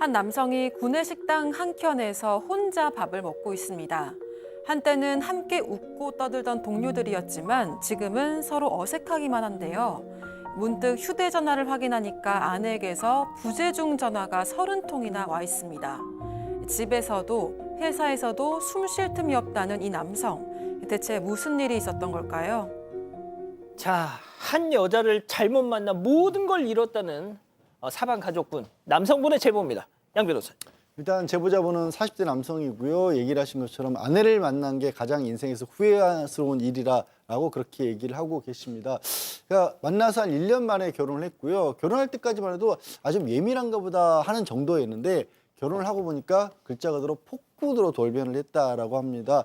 한 남성이 구내식당 한 켠에서 혼자 밥을 먹고 있습니다. 한때는 함께 웃고 떠들던 동료들이었지만 지금은 서로 어색하기만 한데요. 문득 휴대전화를 확인하니까 아내에게서 부재중 전화가 30통이나 와 있습니다. 집에서도 회사에서도 숨 쉴 틈이 없다는 이 남성. 대체 무슨 일이 있었던 걸까요? 자, 한 여자를 잘못 만나 모든 걸 잃었다는 사방 가족분, 남성분의 제보입니다. 양 변호사. 일단 제보자분은 40대 남성이고요. 얘기를 하신 것처럼 아내를 만난 게 가장 인생에서 후회스러운 일이라고 그렇게 얘기를 하고 계십니다. 그러니까 만나서 한 1년 만에 결혼을 했고요. 결혼할 때까지만 해도 아주 예민한가 보다 하는 정도였는데 결혼을 하고 보니까 글자 그대로 폭군으로 돌변을 했다라고 합니다.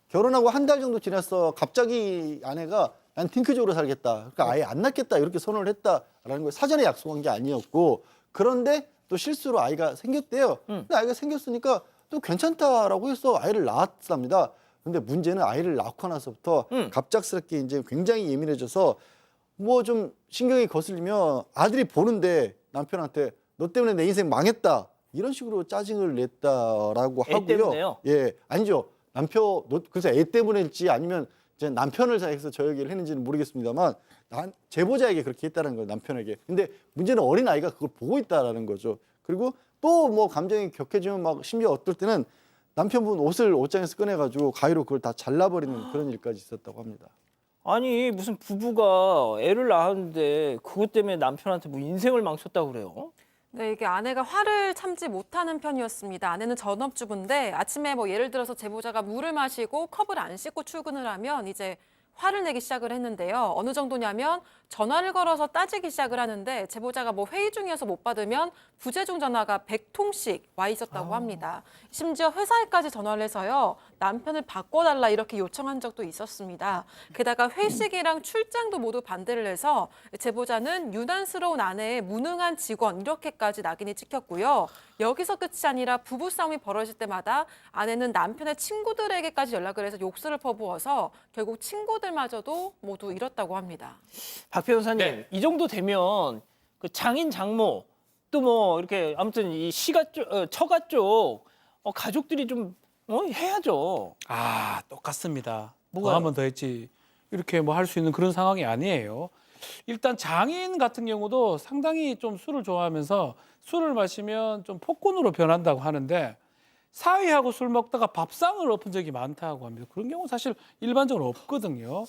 결혼하고 한 달 정도 지났어 갑자기 아내가 난 딩크족으로 살겠다. 그러니까 아예 안 낳겠다 이렇게 선언을 했다라는 걸 사전에 약속한 게 아니었고 그런데 또 실수로 아이가 생겼대요. 근데 아이가 생겼으니까 또 괜찮다라고 해서 아이를 낳았답니다. 근데 문제는 아이를 낳고 나서부터 갑작스럽게 이제 굉장히 예민해져서 뭐 좀 신경이 거슬리면 아들이 보는데 남편한테 너 때문에 내 인생 망했다. 이런 식으로 짜증을 냈다라고 애 하고요. 때문에요? 예, 아니죠. 그래서 애 때문일지 아니면 이제 남편을 생각해서 저 얘기를 했는지는 모르겠습니다만 제보자에게 그렇게 했다는 거예요, 남편에게. 근데 문제는 어린 아이가 그걸 보고 있다라는 거죠. 그리고 또 뭐 감정이 격해지면 막 심지어 어떨 때는 남편분 옷장에서 꺼내가지고 가위로 그걸 다 잘라버리는 그런 일까지 있었다고 합니다. 아니, 무슨 부부가 애를 낳았는데 그것 때문에 남편한테 뭐 인생을 망쳤다고 그래요? 네, 이게 아내가 화를 참지 못하는 편이었습니다. 아내는 전업주부인데 아침에 뭐 예를 들어서 제보자가 물을 마시고 컵을 안 씻고 출근을 하면 이제 화를 내기 시작을 했는데요. 어느 정도냐면 전화를 걸어서 따지기 시작을 하는데 제보자가 뭐 회의 중이어서 못 받으면 부재중 전화가 100통씩 와 있었다고 합니다. 심지어 회사에까지 전화를 해서요. 남편을 바꿔달라 이렇게 요청한 적도 있었습니다. 게다가 회식이랑 출장도 모두 반대를 해서 제보자는 유난스러운 아내의 무능한 직원 이렇게까지 낙인이 찍혔고요. 여기서 끝이 아니라 부부싸움이 벌어질 때마다 아내는 남편의 친구들에게까지 연락을 해서 욕설을 퍼부어서 결국 친구들마저도 모두 잃었다고 합니다. 박 변호사님, 네. 이 정도 되면 그 장인 장모 또 뭐 이렇게 아무튼 이 시가 쪽, 처가 쪽 가족들이 좀 해야죠. 아, 똑같습니다. 뭐가요? 더 하면 더 했지. 이렇게 뭐 할 수 있는 그런 상황이 아니에요. 일단 장인 같은 경우도 상당히 좀 술을 좋아하면서 술을 마시면 좀 폭군으로 변한다고 하는데 사위하고 술 먹다가 밥상을 엎은 적이 많다고 합니다. 그런 경우 사실 일반적으로 없거든요.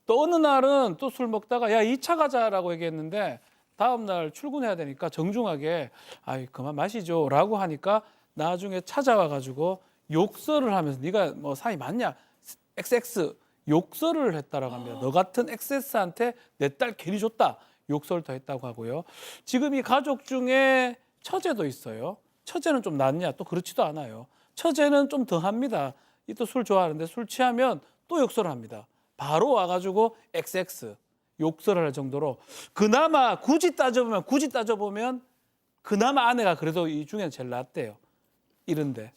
또 어느 날은 또 술 먹다가 야, 2차 가자라고 얘기했는데 다음 날 출근해야 되니까 정중하게 아이 그만 마시죠 라고 하니까 나중에 찾아와 가지고 욕설을 하면서 네가 뭐 사이 맞냐 XX 욕설을 했다라고 합니다. 너 같은 XS한테 내 딸 괜히 줬다 욕설도 했다고 하고요. 지금 이 가족 중에 처제도 있어요. 처제는 좀 낫냐? 또 그렇지도 않아요. 처제는 좀 더 합니다. 이 또 술 좋아하는데 술 취하면 또 욕설을 합니다. 바로 와가지고 XX 욕설을 할 정도로 그나마 굳이 따져보면 그나마 아내가 그래도 이 중에는 제일 낫대요. 이런데.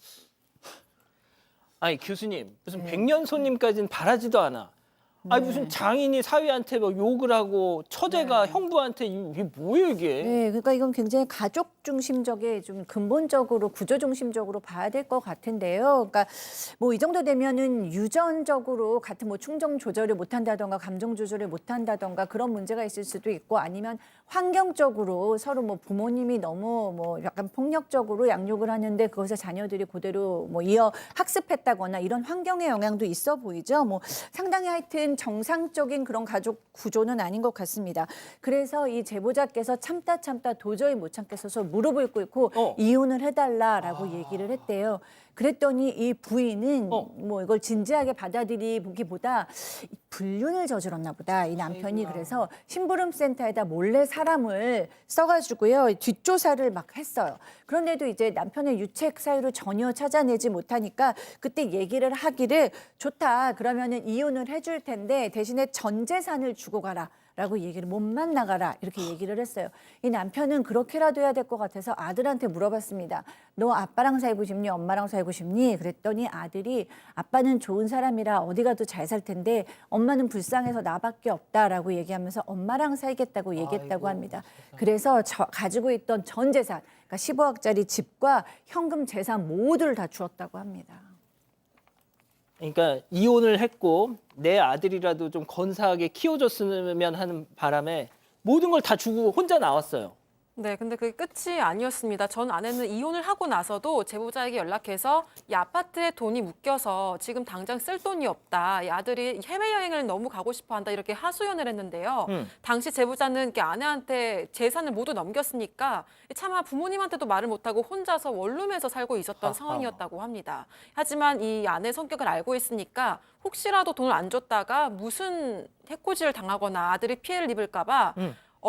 아니 교수님, 무슨 백년 손님까지는 바라지도 않아. 아니 무슨 장인이 사위한테 막 욕을 하고 처제가 형부한테 이게 뭐예요 이게? 네, 그러니까 이건 굉장히 가족 중심적인 좀 근본적으로 구조 중심적으로 봐야 될 것 같은데요. 그러니까 뭐 이 정도 되면은 유전적으로 같은 뭐 충동 조절을 못한다던가 감정 조절을 못한다던가 그런 문제가 있을 수도 있고 아니면 환경적으로 서로 뭐 부모님이 너무 뭐 약간 폭력적으로 양육을 하는데 그것을 자녀들이 그대로 뭐 이어 학습했다거나 이런 환경의 영향도 있어 보이죠. 뭐 상당히 하여튼 정상적인 그런 가족 구조는 아닌 것 같습니다. 그래서 이 제보자께서 참다 도저히 못 참겠어서 무릎을 꿇고 이혼을 해달라라고 얘기를 했대요. 그랬더니 이 부인은 뭐 이걸 진지하게 받아들이기보다 불륜을 저질렀나 보다. 이 남편이 그래서 심부름센터에다 몰래 사람을 써가지고요. 뒷조사를 막 했어요. 그런데도 이제 남편의 유책 사유를 전혀 찾아내지 못하니까 그때 얘기를 하기를 좋다. 그러면은 이혼을 해줄 텐데 대신에 전 재산을 주고 가라. 라고 얘기를 몸만 나가라 이렇게 얘기를 했어요. 이 남편은 그렇게라도 해야 될 것 같아서 아들한테 물어봤습니다. 너 아빠랑 살고 싶니? 엄마랑 살고 싶니? 그랬더니 아들이 아빠는 좋은 사람이라 어디 가도 잘 살 텐데 엄마는 불쌍해서 나밖에 없다라고 얘기하면서 엄마랑 살겠다고 얘기했다고 합니다. 그래서 가지고 있던 전 재산, 그러니까 15억짜리 집과 현금 재산 모두를 다 주었다고 합니다. 그러니까 이혼을 했고 내 아들이라도 좀 건사하게 키워줬으면 하는 바람에 모든 걸 다 주고 혼자 나왔어요. 네, 근데 그게 끝이 아니었습니다. 전 아내는 이혼을 하고 나서도 제보자에게 연락해서 이 아파트에 돈이 묶여서 지금 당장 쓸 돈이 없다. 이 아들이 해외여행을 너무 가고 싶어 한다. 이렇게 하소연을 했는데요. 당시 제보자는 이렇게 아내한테 재산을 모두 넘겼으니까 차마 부모님한테도 말을 못하고 혼자서 원룸에서 살고 있었던 상황이었다고 합니다. 하지만 이 아내 성격을 알고 있으니까 혹시라도 돈을 안 줬다가 무슨 해코지를 당하거나 아들이 피해를 입을까 봐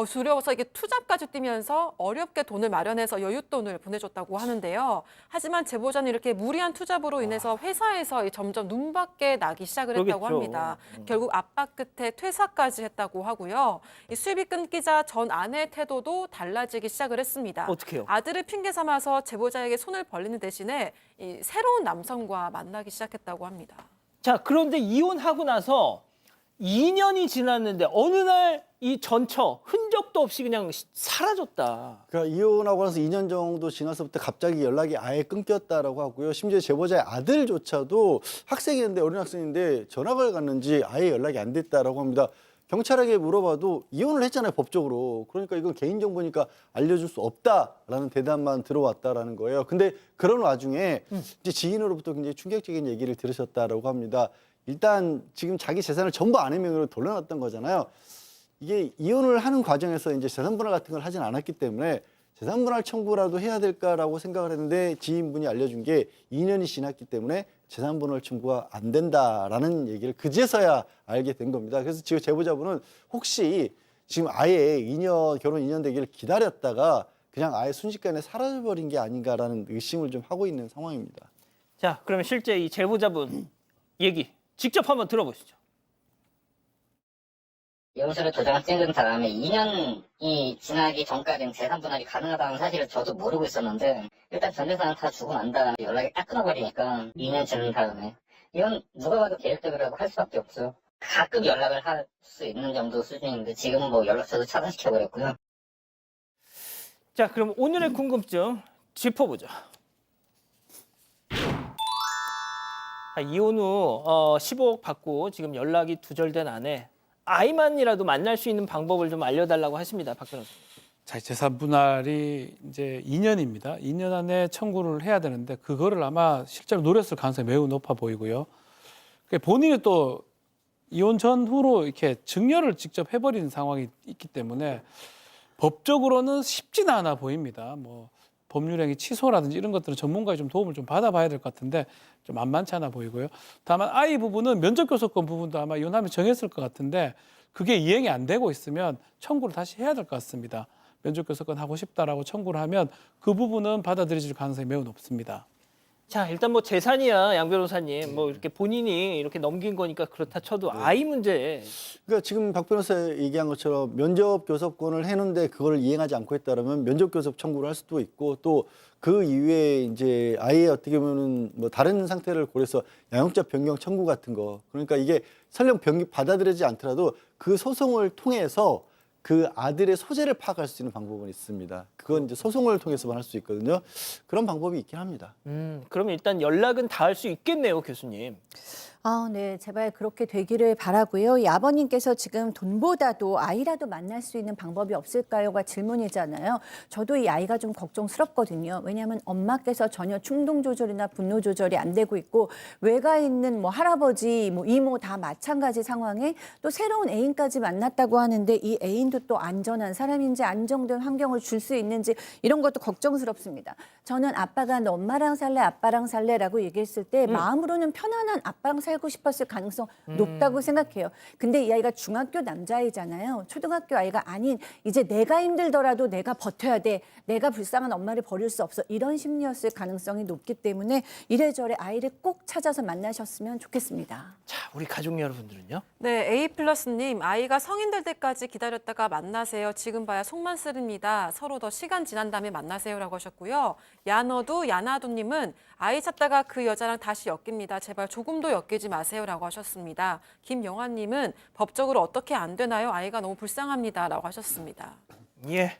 두려워서 이게 투잡까지 뛰면서 어렵게 돈을 마련해서 여윳돈을 보내줬다고 하는데요. 하지만 제보자는 이렇게 무리한 투잡으로 인해서 회사에서 점점 눈밖에 나기 시작을 했다고 그러겠죠. 합니다. 결국 압박 끝에 퇴사까지 했다고 하고요. 이 수입이 끊기자 전 아내의 태도도 달라지기 시작을 했습니다. 어떡해요? 아들을 핑계 삼아서 제보자에게 손을 벌리는 대신에 이 새로운 남성과 만나기 시작했다고 합니다. 자, 그런데 이혼하고 나서 2년이 지났는데 어느 날 이 전처 흔적도 없이 그냥 사라졌다. 그러니까 이혼하고 나서 2년 정도 지나서부터 갑자기 연락이 아예 끊겼다라고 하고요. 심지어 제보자의 아들조차도 학생이었는데 어린 학생인데 전학을 갔는지 아예 연락이 안 됐다라고 합니다. 경찰에게 물어봐도 이혼을 했잖아요, 법적으로. 그러니까 이건 개인정보니까 알려줄 수 없다라는 대답만 들어왔다라는 거예요. 근데 그런 와중에 이제 지인으로부터 굉장히 충격적인 얘기를 들으셨다라고 합니다. 일단 지금 자기 재산을 전부 아내 명의로 돌려놨던 거잖아요. 이게 이혼을 하는 과정에서 이제 재산분할 같은 걸 하진 않았기 때문에 재산분할 청구라도 해야 될까라고 생각을 했는데 지인분이 알려준 게 2년이 지났기 때문에 재산분할 청구가 안 된다라는 얘기를 그제서야 알게 된 겁니다. 그래서 지금 제보자분은 혹시 지금 아예 결혼 2년 되기를 기다렸다가 그냥 아예 순식간에 사라져버린 게 아닌가라는 의심을 좀 하고 있는 상황입니다. 자, 그러면 실제 이 제보자분 얘기 직접 한번 들어보시죠. 영수를 도장을 찍은 다음에 2년이 지나기 전까지는 재산 분할이 가능하다는 사실을 저도 모르고 있었는데 일단 전 재산을 다 주고 난 다음에 연락이 딱 끊어버리니까 2년 지난 다음에 이건 누가 봐도 계획적이라고 할 수밖에 없어요. 가끔 연락을 할 수 있는 정도 수준인데 지금은 뭐 연락처도 차단시켜버렸고요. 자, 그럼 오늘의 궁금증 짚어보죠. 이혼 후 15억 받고 지금 연락이 두절된 아내 아이만이라도 만날 수 있는 방법을 좀 알려달라고 하십니다, 박 변호사님. 자, 재산 분할이 이제 2년입니다. 2년 안에 청구를 해야 되는데 그거를 아마 실제로 노렸을 가능성이 매우 높아 보이고요. 본인이 또 이혼 전후로 이렇게 증여를 직접 해버리는 상황이 있기 때문에 법적으로는 쉽지는 않아 보입니다. 뭐 법률행위 취소라든지 이런 것들은 전문가의 좀 도움을 좀 받아봐야 될 것 같은데 좀 만만치 않아 보이고요. 다만 아이 부분은 면접교섭권 부분도 아마 이혼하면 정했을 것 같은데 그게 이행이 안 되고 있으면 청구를 다시 해야 될 것 같습니다. 면접교섭권 하고 싶다라고 청구를 하면 그 부분은 받아들여질 가능성이 매우 높습니다. 자, 일단 뭐 재산이야, 양 변호사님. 뭐 이렇게 본인이 이렇게 넘긴 거니까 그렇다 쳐도 아이 문제. 그러니까 지금 박 변호사 얘기한 것처럼 면접 교섭권을 해놓는데 그걸 이행하지 않고 했다라면 면접 교섭 청구를 할 수도 있고 또 그 이후에 이제 아예 어떻게 보면은 뭐 다른 상태를 고려해서 양육자 변경 청구 같은 거. 그러니까 이게 설령 받아들이지 않더라도 그 소송을 통해서 그 아들의 소재를 파악할 수 있는 방법은 있습니다. 그건 이제 소송을 통해서만 할 수 있거든요. 그런 방법이 있긴 합니다. 그럼 일단 연락은 닿을 수 있겠네요, 교수님. 네, 제발 그렇게 되기를 바라고요. 이 아버님께서 지금 돈보다도 아이라도 만날 수 있는 방법이 없을까요가 질문이잖아요. 저도 이 아이가 좀 걱정스럽거든요. 왜냐하면 엄마께서 전혀 충동 조절이나 분노 조절이 안 되고 있고 외가 있는 뭐 할아버지, 뭐 이모 다 마찬가지 상황에 또 새로운 애인까지 만났다고 하는데 이 애인도 또 안전한 사람인지 안정된 환경을 줄 수 있는지 이런 것도 걱정스럽습니다. 저는 아빠가 너 엄마랑 살래, 아빠랑 살래라고 얘기했을 때 마음으로는 편안한 아빠랑 살고 싶었을 가능성 높다고 생각해요. 근데 이 아이가 중학교 남자아이잖아요. 초등학교 아이가 아닌 이제 내가 힘들더라도 내가 버텨야 돼. 내가 불쌍한 엄마를 버릴 수 없어. 이런 심리였을 가능성이 높기 때문에 이래저래 아이를 꼭 찾아서 만나셨으면 좋겠습니다. 자, 우리 가족 여러분들은요? 네, A+님, 아이가 성인 될 때까지 기다렸다가 만나세요. 지금 봐야 속만 쓰립니다. 서로 더 시간 지난 다음에 만나세요라고 하셨고요. 야나두님은 아이 찾다가 그 여자랑 다시 엮입니다. 제발 조금도 엮이지 마세요라고 하셨습니다. 김영환님은 법적으로 어떻게 안 되나요? 아이가 너무 불쌍합니다라고 하셨습니다. 예.